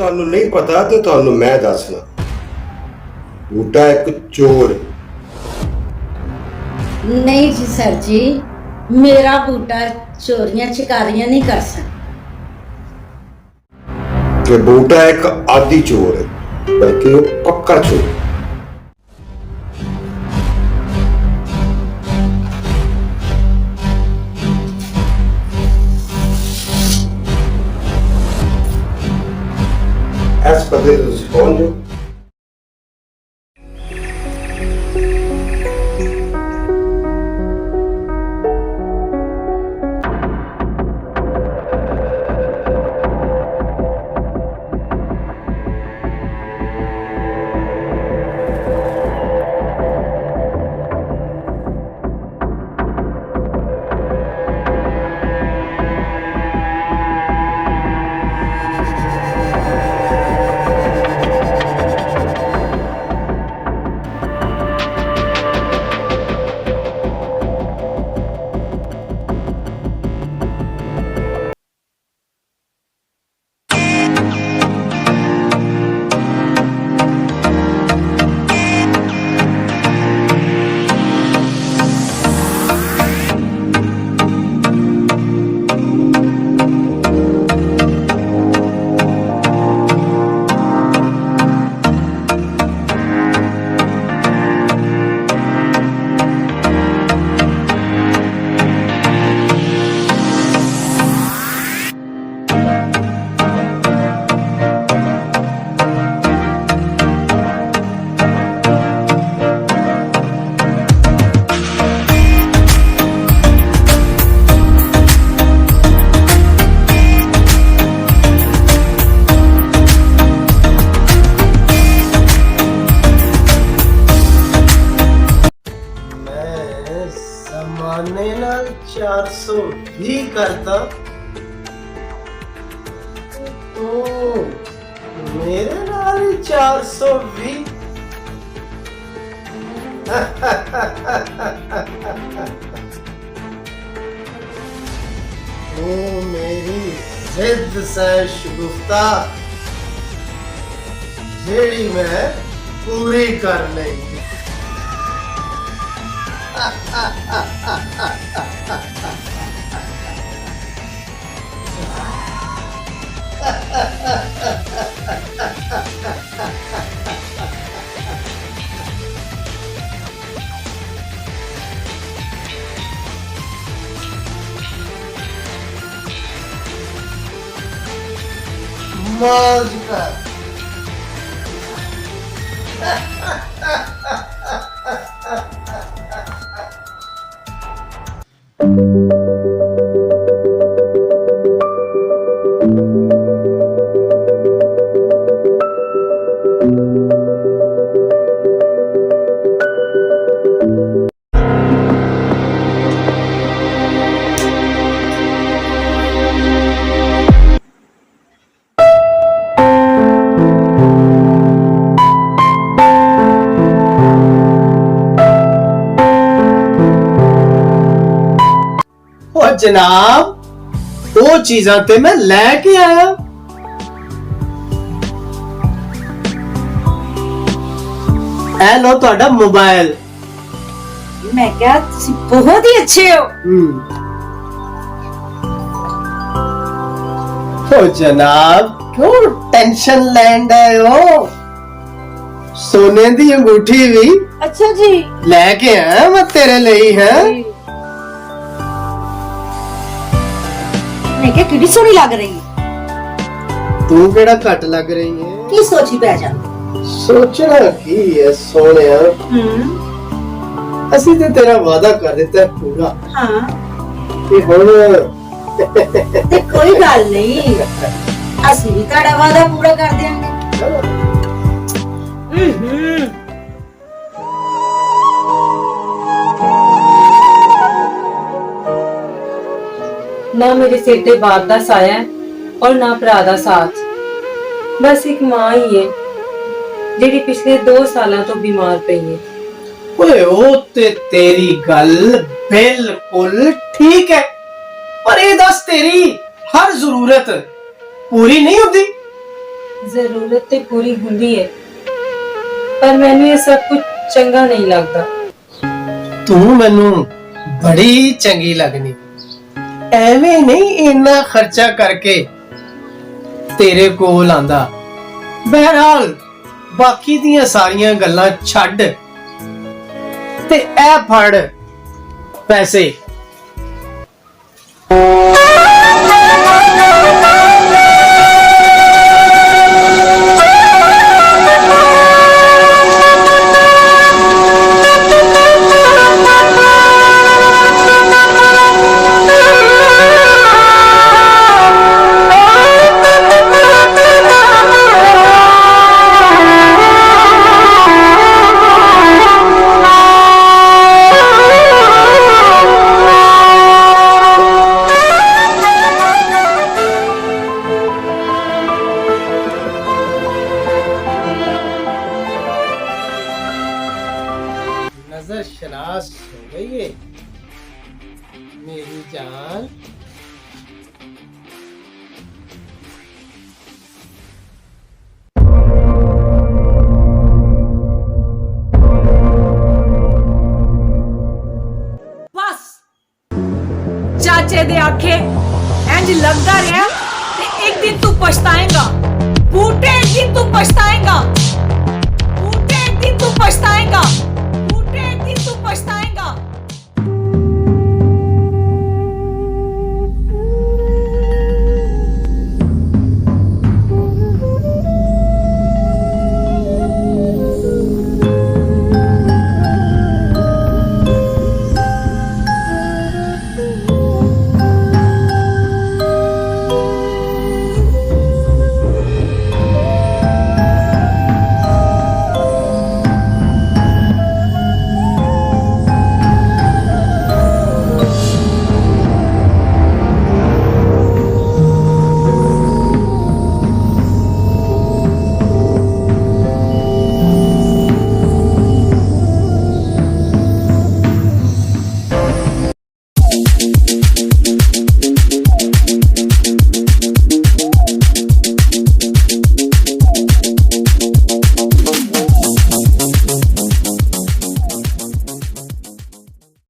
ਤੁਹਾਨੂੰ ਨਹੀਂ ਪਤਾ ਤੇ ਤੁਹਾਨੂੰ ਮੈਂ ਦੱਸਣਾ। ਬੂਟਾ ਇੱਕ ਚੋਰ। नहीं जी सर जी, मेरा बूटा चोरियां चिकारियां नहीं कर सकता। कि बूटा एक आदि चोर है, बल्कि वो पक्का चोर। इस पते तुम कौन जो? जमाने नाल 420 करता तो मेरे नाल ही 420। तू मेरी जिद से शगुफ्ता जेड़ी मैं पूरी कर लेंगी। मौज कर। जनाब वो चीज़ां ते मैं लेके आया। ए लो तुहाडा मोबाइल। मैं क्या बहुत ही अच्छे हो। ओ जनाब क्यों टेंशन लैंड आए हो? सोने दी अंगूठी भी अच्छा जी लेके आया मैं तेरे लिए है। मैं क्या कितनी सोनी लग रही है। तू केड़ा घट लग रही है। की सोची पै जा। सोचना की है सोनिया। ਅਸੀਂ ਤੇ ਤੇਰਾ ਵਾਅਦਾ ਕਰ ਦਿੱਤਾ ਪੂਰਾ। ਹਾਂ ਤੇ ਹੁਣ ਤੇ ਕੋਈ ਗੱਲ ਨਹੀਂ ਅਸੀਂ ਵੀ ਤੁਹਾਡਾ ਵਾਅਦਾ ਪੂਰਾ ਕਰ ਦਿਆਂਗੇ। ना मेरे सिर ते बाप दा साया और ना भरा दा साथ। बस एक मां ही है जेड़ी पिछले 2 सालों तो बीमार पई है। ओए ओ ते तेरी गल बिल्कुल ठीक है, पर ये दस तेरी हर जरूरत पूरी नहीं होती। ਜ਼ਰੂਰਤ ਤੇ ਪੂਰੀ ਹੁੰਦੀ ਹੈ, ਪਰ ਮੈਨੂੰ ਇਹ ਸਭ ਕੁਝ ਚੰਗਾ ਨਹੀਂ ਲੱਗਦਾ। ਤੂੰ ਮੈਨੂੰ ਬੜੀ ਚੰਗੀ ਲੱਗਣੀ, ਐਵੇਂ ਨਹੀਂ ਇੰਨਾ ਖਰਚਾ ਕਰਕੇ ਤੇਰੇ ਕੋਲ ਆਂਦਾ। ਬਹਰਹਾਲ ਬਾਕੀ ਦੀਆਂ ਸਾਰੀਆਂ ਗੱਲਾਂ ਛੱਡ ਤੇ ਇਹ ਫੜ ਪੈਸੇ। नजर शरास हो गई है मेरी जान। बस चाचे दे आखे इंज लगदा रहा ते एक दिन तू पछताएगा बूटे, एक दिन तू पछताएगा बूटे, एक दिन तू पछताएगा।